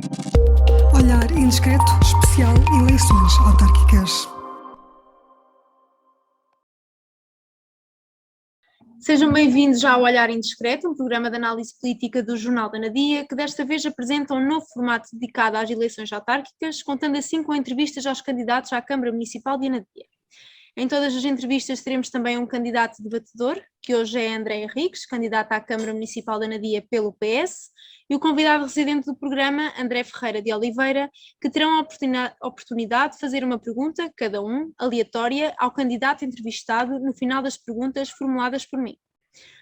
Olhar indiscreto, especial eleições autárquicas. Sejam bem-vindos ao Olhar Indiscreto, um programa de análise política do Jornal da Anadia, que desta vez apresenta um novo formato dedicado às eleições autárquicas, contando assim com entrevistas aos candidatos à Câmara Municipal de Anadia. Em todas as entrevistas teremos também um candidato debatedor, que hoje é André Henriques, candidato à Câmara Municipal de Anadia pelo PS, e o convidado residente do programa, André Ferreira de Oliveira, que terão a oportunidade de fazer uma pergunta, cada um, aleatória, ao candidato entrevistado no final das perguntas formuladas por mim.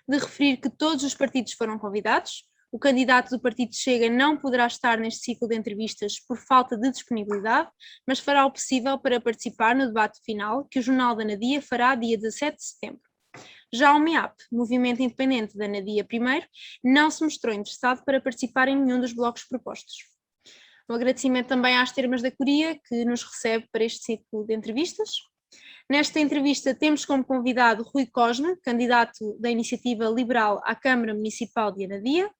De referir que todos os partidos foram convidados. O candidato do Partido Chega não poderá estar neste ciclo de entrevistas por falta de disponibilidade, mas fará o possível para participar no debate final que o Jornal da Anadia fará dia 17 de setembro. Já o MEAP, Movimento Independente da Anadia I, não se mostrou interessado para participar em nenhum dos blocos propostos. Um agradecimento também às Termas da Coria, que nos recebe para este ciclo de entrevistas. Nesta entrevista temos como convidado Rui Cosme, candidato da Iniciativa Liberal à Câmara Municipal de Anadia,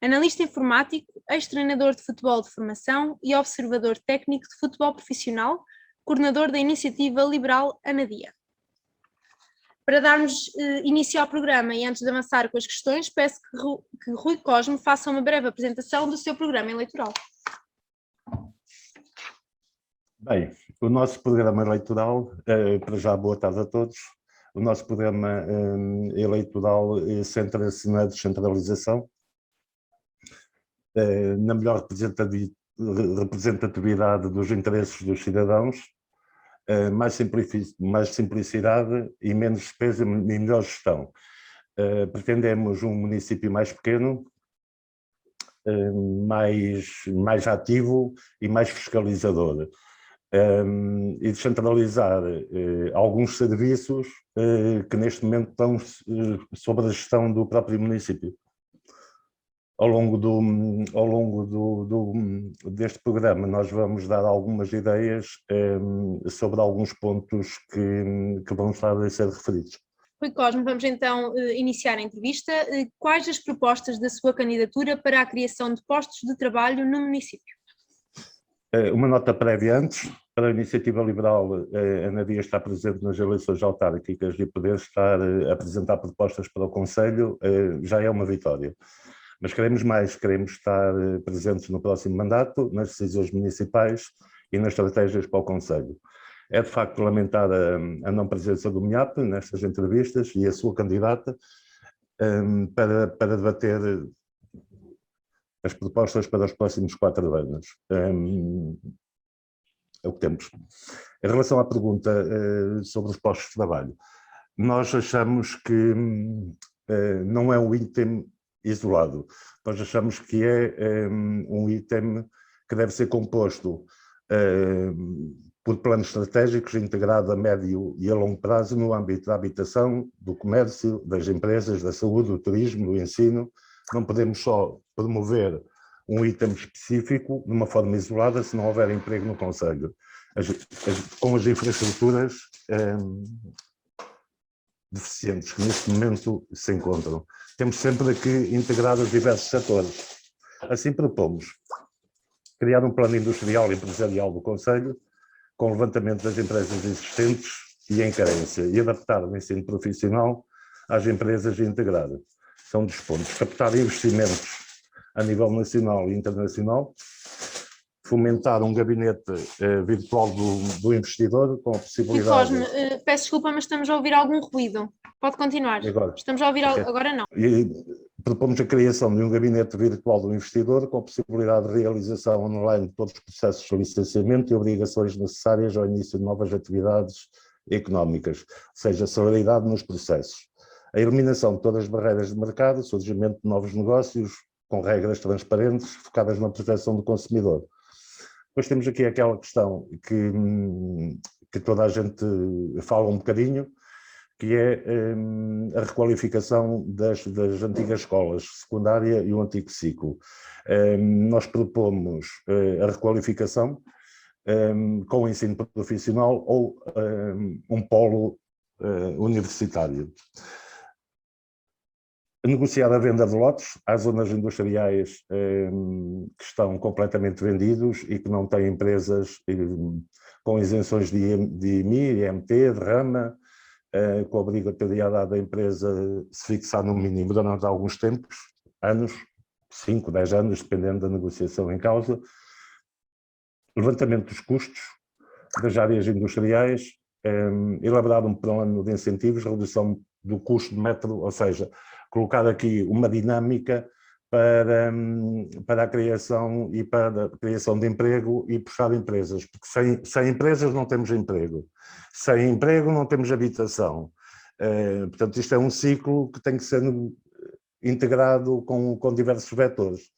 analista informático, ex-treinador de futebol de formação e observador técnico de futebol profissional, coordenador da Iniciativa Liberal Anadia. Para darmos início ao programa e antes de avançar com as questões, peço que Rui Cosme faça uma breve apresentação do seu programa eleitoral. Bem, o nosso programa eleitoral, para já boa tarde a todos, o nosso programa eleitoral centra-se na descentralização, na melhor representatividade dos interesses dos cidadãos, mais simplicidade e menos despesa e melhor gestão. Pretendemos um município mais pequeno, mais ativo e mais fiscalizador. E descentralizar alguns serviços que neste momento estão sob a gestão do próprio município. Ao longo deste programa nós vamos dar algumas ideias sobre alguns pontos que vão estar a ser referidos. Rui Cosme, vamos então iniciar a entrevista. Quais as propostas da sua candidatura para a criação de postos de trabalho no município? Uma nota prévia antes, para a Iniciativa Liberal, a Anadia está presente nas eleições autárquicas e poder estar a apresentar propostas para o Conselho já é uma vitória. Mas queremos mais, queremos estar presentes no próximo mandato, nas decisões municipais e nas estratégias para o Conselho. É de facto lamentar a não presença do MEAP nestas entrevistas e a sua candidata para debater as propostas para os próximos 4 anos. É o que temos. Em relação à pergunta sobre os postos de trabalho, nós achamos que não é um item isolado. Nós achamos que é um item que deve ser composto por planos estratégicos integrado a médio e a longo prazo no âmbito da habitação, do comércio, das empresas, da saúde, do turismo, do ensino. Não podemos só promover um item específico de uma forma isolada se não houver emprego no Conselho. Com as infraestruturas deficientes que neste momento se encontram. Temos sempre que integrar os diversos setores. Assim propomos criar um plano industrial e empresarial do Conselho com levantamento das empresas existentes e em carência e adaptar o ensino profissional às empresas e integrar. São dos pontos. Captar investimentos a nível nacional e internacional, fomentar um gabinete virtual do investidor com a possibilidade... Cosme, peço desculpa, mas estamos a ouvir algum ruído. Pode continuar. Agora? Estamos a ouvir agora não. E propomos a criação de um gabinete virtual do investidor com a possibilidade de realização online de todos os processos de licenciamento e obrigações necessárias ao início de novas atividades económicas, ou seja, celeridade nos processos. A eliminação de todas as barreiras de mercado, surgimento de novos negócios com regras transparentes focadas na proteção do consumidor. Depois temos aqui aquela questão que toda a gente fala um bocadinho, que é a requalificação das antigas escolas, secundária e o antigo ciclo. Nós propomos a requalificação com o ensino profissional ou um polo universitário. negociar a venda de lotes às zonas industriais que estão completamente vendidos e que não têm empresas com isenções de IMI, IMT, de rama, com a obrigatoriedade da empresa se fixar no mínimo durante alguns tempos, anos, 5, 10 anos, dependendo da negociação em causa. Levantamento dos custos das áreas industriais, elaborar um plano de incentivos, redução do custo de metro, ou seja, colocar aqui uma dinâmica para a criação e para a criação de emprego e puxar empresas, porque sem empresas não temos emprego, sem emprego não temos habitação. Portanto, isto é um ciclo que tem que ser integrado com diversos vetores.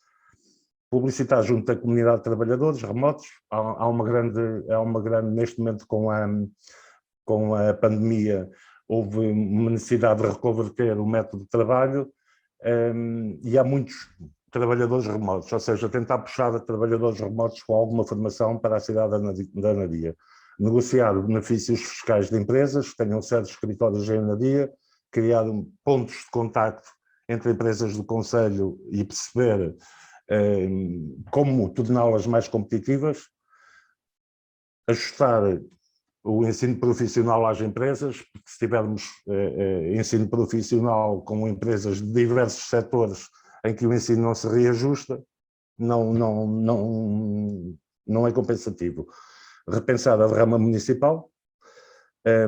Publicitar junto da comunidade de trabalhadores remotos, há uma grande, neste momento com a pandemia, houve uma necessidade de reconverter o método de trabalho e há muitos trabalhadores remotos, ou seja, tentar puxar trabalhadores remotos com alguma formação para a cidade da Anadia. Negociar benefícios fiscais de empresas que tenham sede de escritórios em Anadia, criar pontos de contacto entre empresas do concelho e perceber como torná-las mais competitivas, ajustar o ensino profissional às empresas, porque se tivermos ensino profissional com empresas de diversos setores em que o ensino não se reajusta, não é compensativo. Repensar a rama municipal.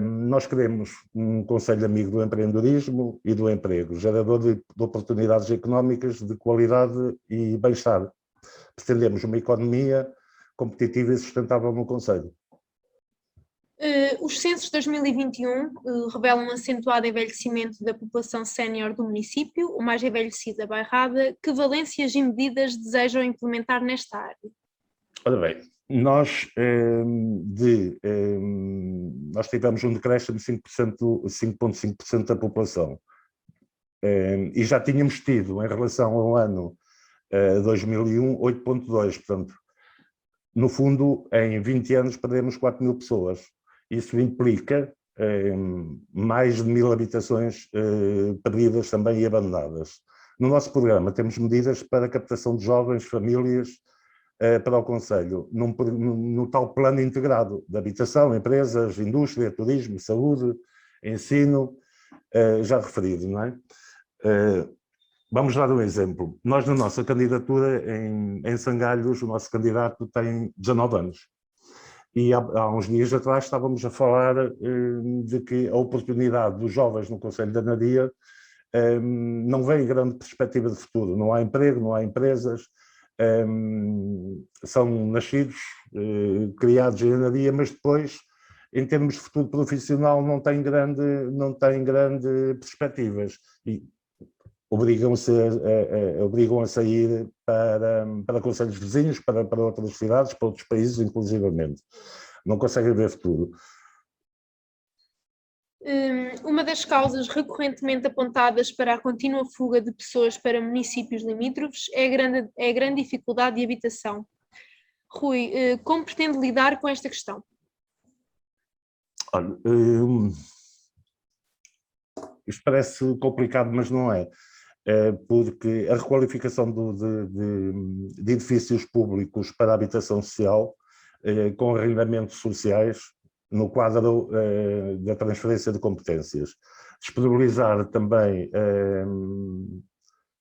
Nós queremos um conselho amigo do empreendedorismo e do emprego, gerador de oportunidades económicas de qualidade e bem-estar. Pretendemos uma economia competitiva e sustentável no concelho. Os censos de 2021 revelam um acentuado envelhecimento da população sénior do município, o mais envelhecido da Bairrada. Que valências e medidas desejam implementar nesta área? Ora bem, nós tivemos um decréscimo de 5,5% da população e já tínhamos tido, em relação ao ano 2001, 8,2%. Portanto, no fundo, em 20 anos perdemos 4.000 pessoas. Isso implica mais de 1.000 habitações perdidas também e abandonadas. No nosso programa temos medidas para a captação de jovens, famílias, para o concelho, no tal plano integrado de habitação, empresas, indústria, turismo, saúde, ensino, já referido, não é? Vamos dar um exemplo. Nós, na nossa candidatura em Sangalhos, o nosso candidato tem 19 anos. E há uns dias atrás estávamos a falar de que a oportunidade dos jovens no concelho de Anadia não vem grande perspectiva de futuro. Não há emprego, não há empresas. São nascidos, criados em Anadia, mas depois, em termos de futuro profissional, não têm grande perspectivas e obrigam a sair para concelhos vizinhos, para outras cidades, para outros países, inclusivamente. Não conseguem ver futuro. Uma das causas recorrentemente apontadas para a contínua fuga de pessoas para municípios limítrofes é a grande dificuldade de habitação. Rui, como pretende lidar com esta questão? Olha, isto parece complicado, mas não é. Porque a requalificação de edifícios públicos para a habitação social, com arrendamentos sociais, no quadro da transferência de competências. Disponibilizar também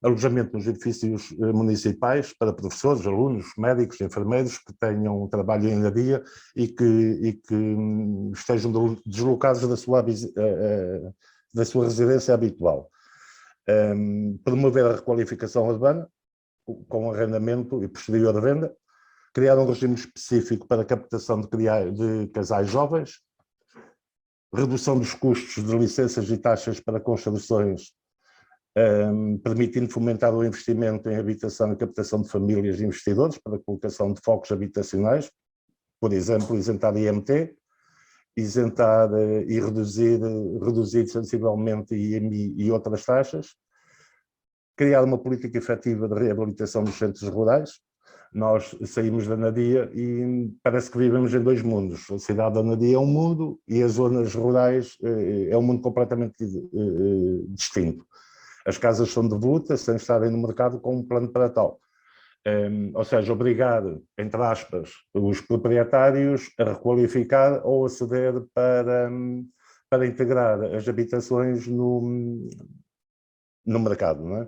alojamento nos edifícios municipais para professores, alunos, médicos, enfermeiros que tenham trabalho em Anadia e que estejam deslocados da sua residência habitual. Promover a requalificação urbana com arrendamento e posterior venda, criar um regime específico para a captação de casais jovens, redução dos custos de licenças e taxas para construções, permitindo fomentar o investimento em habitação e captação de famílias e investidores para a colocação de focos habitacionais, por exemplo, isentar IMT, isentar e reduzir sensivelmente IMI e outras taxas, criar uma política efetiva de reabilitação dos centros rurais. Nós saímos da Anadia e parece que vivemos em dois mundos. A cidade da Anadia é um mundo e as zonas rurais é um mundo completamente distinto. As casas são devolutas sem estarem no mercado com um plano para tal. Ou seja, obrigar, entre aspas, os proprietários a requalificar ou a ceder para integrar as habitações no mercado, não é?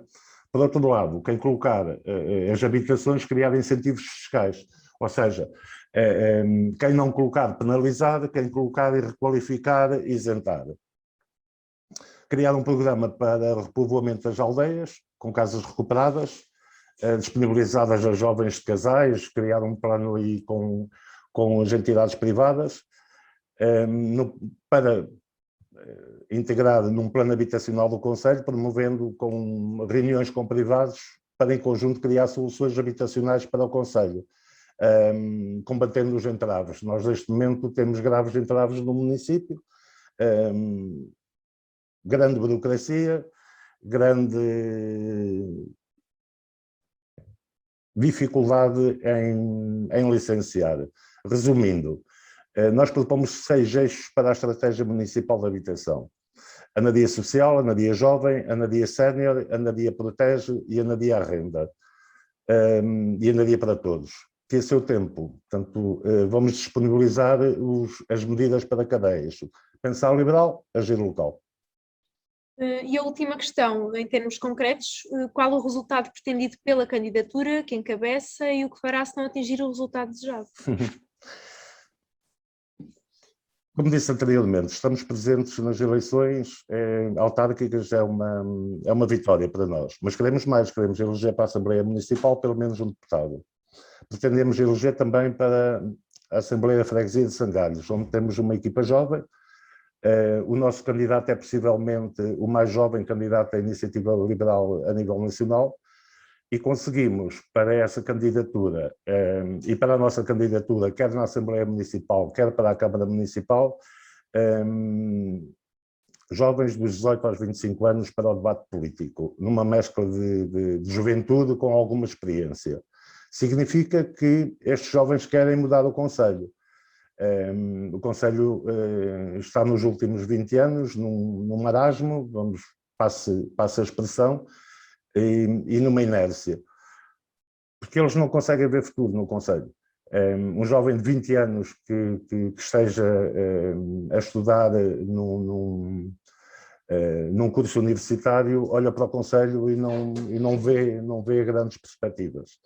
Por outro lado, quem colocar as habitações, criar incentivos fiscais, ou seja, quem não colocar, penalizar, quem colocar e requalificar, isentar. Criar um programa para repovoamento das aldeias, com casas recuperadas, disponibilizadas a jovens de casais, criar um plano aí com as entidades privadas, para integrar num plano habitacional do Conselho, promovendo com reuniões com privados para em conjunto criar soluções habitacionais para o Conselho, combatendo os entraves. Nós neste momento temos graves entraves no município, grande burocracia, grande dificuldade em licenciar. Resumindo, nós propomos 6 eixos para a estratégia municipal de habitação: Anadia Social, Anadia Jovem, Anadia Sénior, Anadia Protege e Anadia Arrenda. E Anadia para Todos. Que a seu tempo, portanto, vamos disponibilizar as medidas para cada eixo. Pensar liberal, agir local. E a última questão, em termos concretos, qual o resultado pretendido pela candidatura que encabeça e o que fará se não atingir o resultado desejado? Como disse anteriormente, estamos presentes nas eleições autárquicas, é uma vitória para nós, mas queremos mais, queremos eleger para a Assembleia Municipal pelo menos um deputado. Pretendemos eleger também para a Assembleia de Freguesia de Sangalhos, onde temos uma equipa jovem. O nosso candidato é possivelmente o mais jovem candidato à iniciativa liberal a nível nacional e conseguimos para essa candidatura e para a nossa candidatura, quer na Assembleia Municipal, quer para a Câmara Municipal, jovens dos 18 aos 25 anos para o debate político, numa mescla de juventude com alguma experiência. Significa que estes jovens querem mudar o Conselho. O Conselho está nos últimos 20 anos num marasmo, passe a expressão, e numa inércia, porque eles não conseguem ver futuro no Conselho. Um jovem de 20 anos que esteja a estudar num curso universitário olha para o Conselho e não vê grandes perspectivas.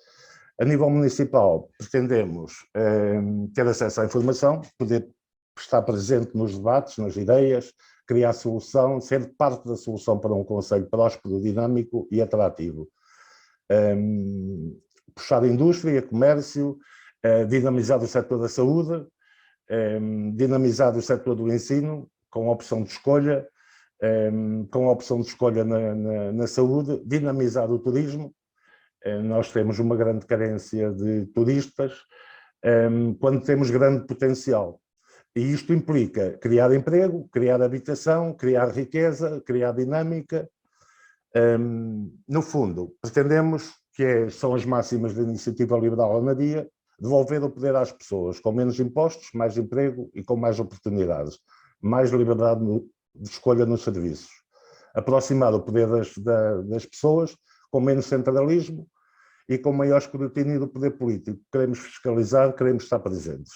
A nível municipal, pretendemos ter acesso à informação, poder estar presente nos debates, nas ideias, criar solução, ser parte da solução para um concelho próspero, dinâmico e atrativo. Puxar a indústria, comércio, dinamizar o setor da saúde, dinamizar o setor do ensino, com a opção de escolha, na saúde, dinamizar o turismo. Nós temos uma grande carência de turistas, quando temos grande potencial. E isto implica criar emprego, criar habitação, criar riqueza, criar dinâmica. No fundo, pretendemos, são as máximas da iniciativa liberal Anadia, devolver o poder às pessoas, com menos impostos, mais emprego e com mais oportunidades, mais liberdade de escolha nos serviços. Aproximar o poder das pessoas, com menos centralismo e com maior escrutínio do poder político. Queremos fiscalizar, queremos estar presentes.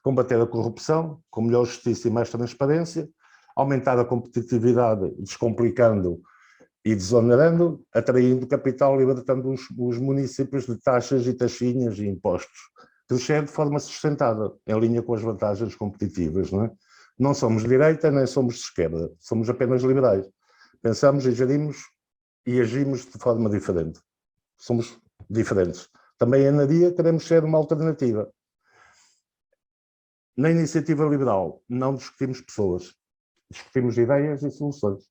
Combater a corrupção, com melhor justiça e mais transparência, aumentar a competitividade, descomplicando e desonerando, atraindo capital, libertando os municípios de taxas e taxinhas e impostos. Crescer de forma sustentada, em linha com as vantagens competitivas. Não é? Não somos de direita, nem somos de esquerda, somos apenas liberais. Pensamos e gerimos e agimos de forma diferente. Somos diferentes. Também em Anadia queremos ser uma alternativa. Na iniciativa liberal não discutimos pessoas, discutimos ideias e soluções.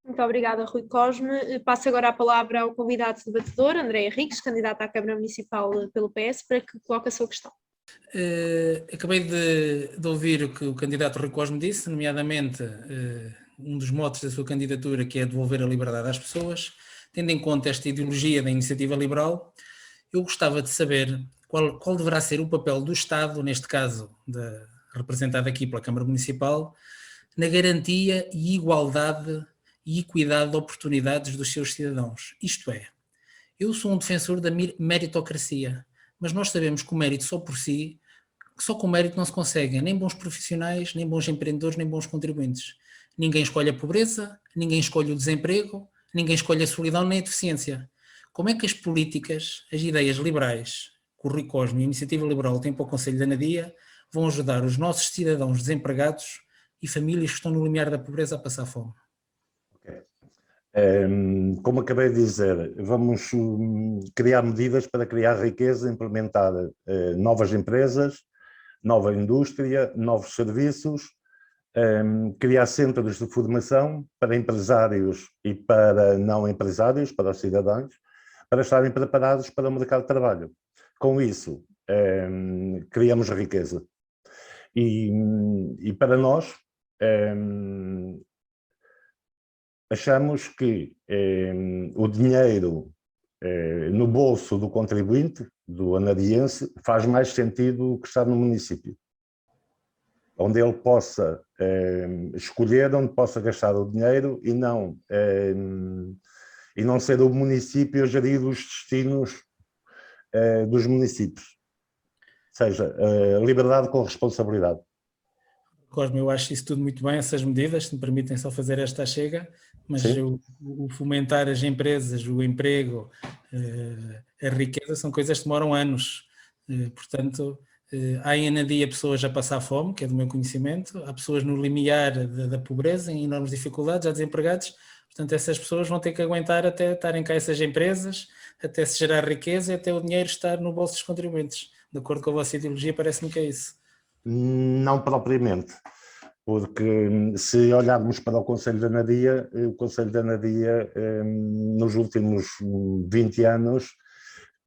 Muito obrigada, Rui Cosme. Passo agora a palavra ao convidado debatedor, André Henriques, candidato à Câmara Municipal pelo PS, para que coloque a sua questão. Acabei de ouvir o que o candidato Rui Cosme disse, nomeadamente um dos motos da sua candidatura, que é devolver a liberdade às pessoas. Tendo em conta esta ideologia da iniciativa liberal, eu gostava de saber qual deverá ser o papel do Estado, neste caso representado aqui pela Câmara Municipal, na garantia e igualdade e equidade de oportunidades dos seus cidadãos. Isto é, eu sou um defensor da meritocracia, mas nós sabemos que o mérito só por si, só com o mérito não se conseguem nem bons profissionais, nem bons empreendedores, nem bons contribuintes. Ninguém escolhe a pobreza, ninguém escolhe o desemprego, ninguém escolhe a solidão nem a deficiência. Como é que as políticas, as ideias liberais, que o Rui Cosme e a Iniciativa Liberal têm para o Conselho da Anadia, vão ajudar os nossos cidadãos desempregados e famílias que estão no limiar da pobreza a passar fome? Como acabei de dizer, vamos criar medidas para criar riqueza, implementar novas empresas, nova indústria, novos serviços, criar centros de formação para empresários e para não empresários, para os cidadãos, para estarem preparados para o mercado de trabalho. Com isso, criamos riqueza. E para nós, achamos que o dinheiro no bolso do contribuinte, do anadiense, faz mais sentido que estar no município, onde ele possa escolher onde possa gastar o dinheiro e não ser o município a gerir os destinos dos municípios. Ou seja, liberdade com responsabilidade. Cosme, eu acho isso tudo muito bem, essas medidas, se me permitem só fazer esta chega, mas o fomentar as empresas, o emprego, a riqueza, são coisas que demoram anos. Portanto, há em Anadia pessoas a passar fome, que é do meu conhecimento, há pessoas no limiar da pobreza, em enormes dificuldades, há desempregados, portanto essas pessoas vão ter que aguentar até estarem cá essas empresas, até se gerar riqueza e até o dinheiro estar no bolso dos contribuintes. De acordo com a vossa ideologia, parece-me que é isso. Não propriamente, porque se olharmos para o Conselho de Anadia, o Conselho de Anadia nos últimos 20 anos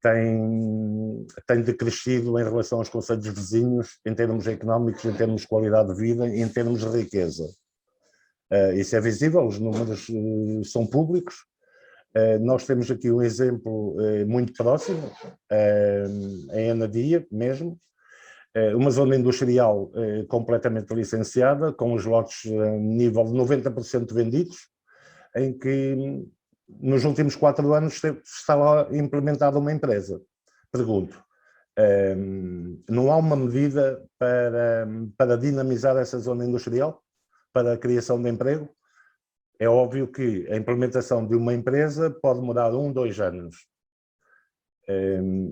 tem decrescido em relação aos concelhos vizinhos, em termos económicos, em termos de qualidade de vida e em termos de riqueza. Isso é visível, os números são públicos. Nós temos aqui um exemplo muito próximo, em Anadia mesmo, uma zona industrial completamente licenciada, com os lotes a nível de 90% vendidos, em que nos últimos 4 anos está lá implementada uma empresa. Pergunto, não há uma medida para dinamizar essa zona industrial, para a criação de emprego? É óbvio que a implementação de uma empresa pode demorar 1, 2 anos.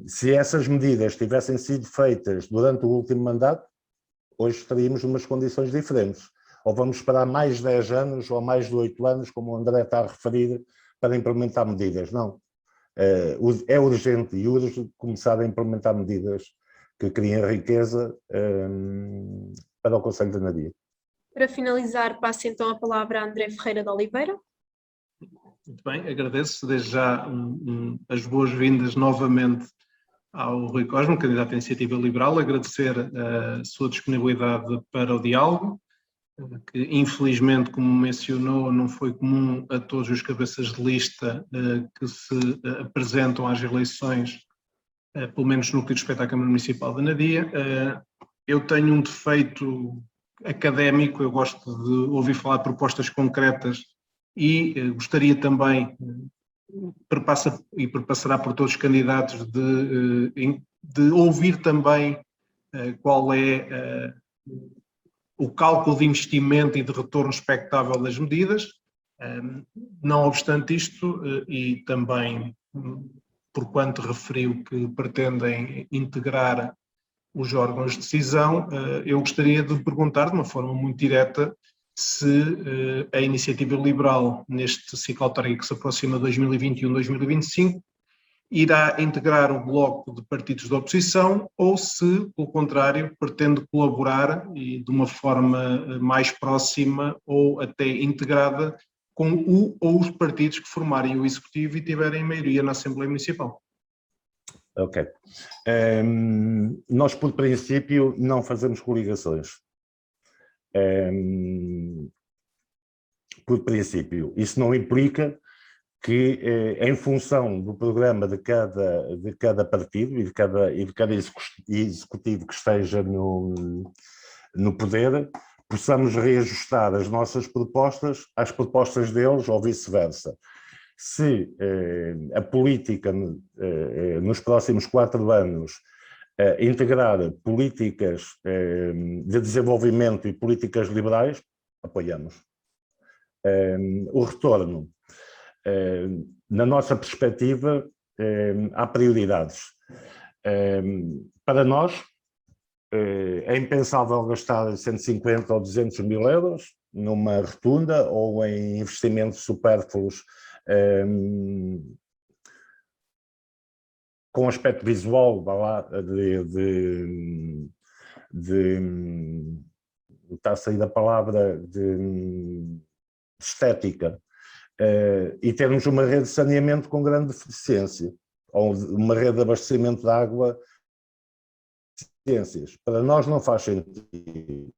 Se essas medidas tivessem sido feitas durante o último mandato, hoje estaríamos em umas condições diferentes. Ou vamos esperar mais 10 anos ou mais de 8 anos, como o André está a referir, para implementar medidas. Não. É urgente e urge começar a implementar medidas que criem riqueza para o Conselho de Anadia. Para finalizar, passo então a palavra a André Ferreira de Oliveira. Muito bem, agradeço desde já as boas-vindas novamente ao Rui Cosme, candidato à Iniciativa Liberal, agradecer a sua disponibilidade para o diálogo, que infelizmente, como mencionou, não foi comum a todos os cabeças de lista que se apresentam às eleições, pelo menos no que diz respeito à Câmara Municipal de Anadia. Eu tenho um defeito académico, eu gosto de ouvir falar de propostas concretas e gostaria também, perpassará por todos os candidatos, de ouvir também qual é o cálculo de investimento e de retorno expectável das medidas. Não obstante isto, e também porquanto referiu que pretendem integrar os órgãos de decisão, eu gostaria de perguntar de uma forma muito direta se a Iniciativa Liberal, neste ciclo autárquico que se aproxima de 2021-2025, irá integrar o bloco de partidos de oposição ou se, pelo contrário, pretende colaborar e de uma forma mais próxima ou até integrada com o ou os partidos que formarem o Executivo e tiverem maioria na Assembleia Municipal. Ok. Nós, por princípio, não fazemos coligações. Por princípio, isso não implica que, em função do programa de cada partido e de cada executivo que esteja no poder, possamos reajustar as nossas propostas às propostas deles ou vice-versa. Se a política nos próximos 4 anos integrar políticas de desenvolvimento e políticas liberais, apoiamos. O retorno, na nossa perspectiva, há prioridades. Para nós, é impensável gastar 150 ou 200 mil euros numa rotunda ou em investimentos supérfluos com aspecto visual, está a sair a palavra de estética, e termos uma rede de saneamento com grande deficiência, ou uma rede de abastecimento de água. Para nós não faz sentido.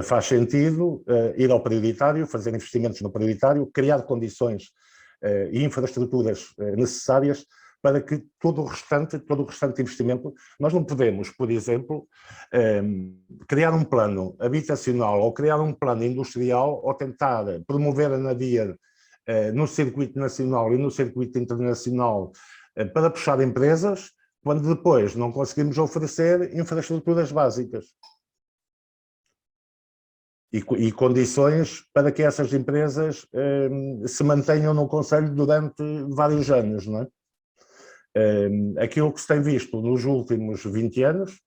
Faz sentido ir ao prioritário, fazer investimentos no prioritário, criar condições e infraestruturas necessárias para que todo o restante investimento, nós não podemos, por exemplo, criar um plano habitacional ou criar um plano industrial ou tentar promover a Nadia no circuito nacional e no circuito internacional para puxar empresas, quando depois não conseguimos oferecer infraestruturas básicas e condições para que essas empresas se mantenham no concelho durante vários anos, não é? Aquilo que se tem visto nos últimos 20 anos,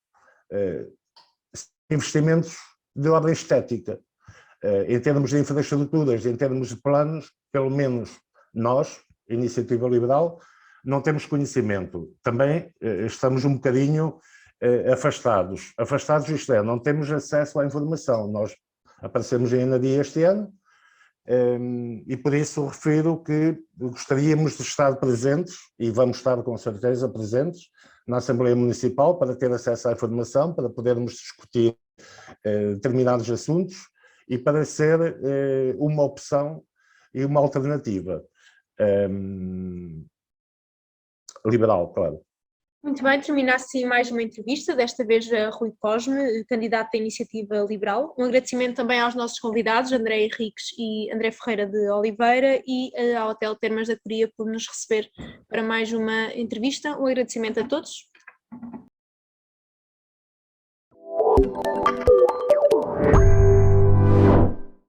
investimentos de ordem estética, em termos de infraestruturas, em termos de planos, pelo menos nós, Iniciativa Liberal, não temos conhecimento. Também estamos um bocadinho afastados, isto é, não temos acesso à informação. Nós aparecemos em Anadia este ano, e por isso refiro que gostaríamos de estar presentes, e vamos estar com certeza presentes, na Assembleia Municipal para ter acesso à informação, para podermos discutir determinados assuntos e para ser uma opção e uma alternativa liberal, claro. Muito bem, termina assim mais uma entrevista, desta vez a Rui Cosme, candidato da Iniciativa Liberal. Um agradecimento também aos nossos convidados, André Henriques e André Ferreira de Oliveira, e ao Hotel Termas da Coria por nos receber para mais uma entrevista. Um agradecimento a todos.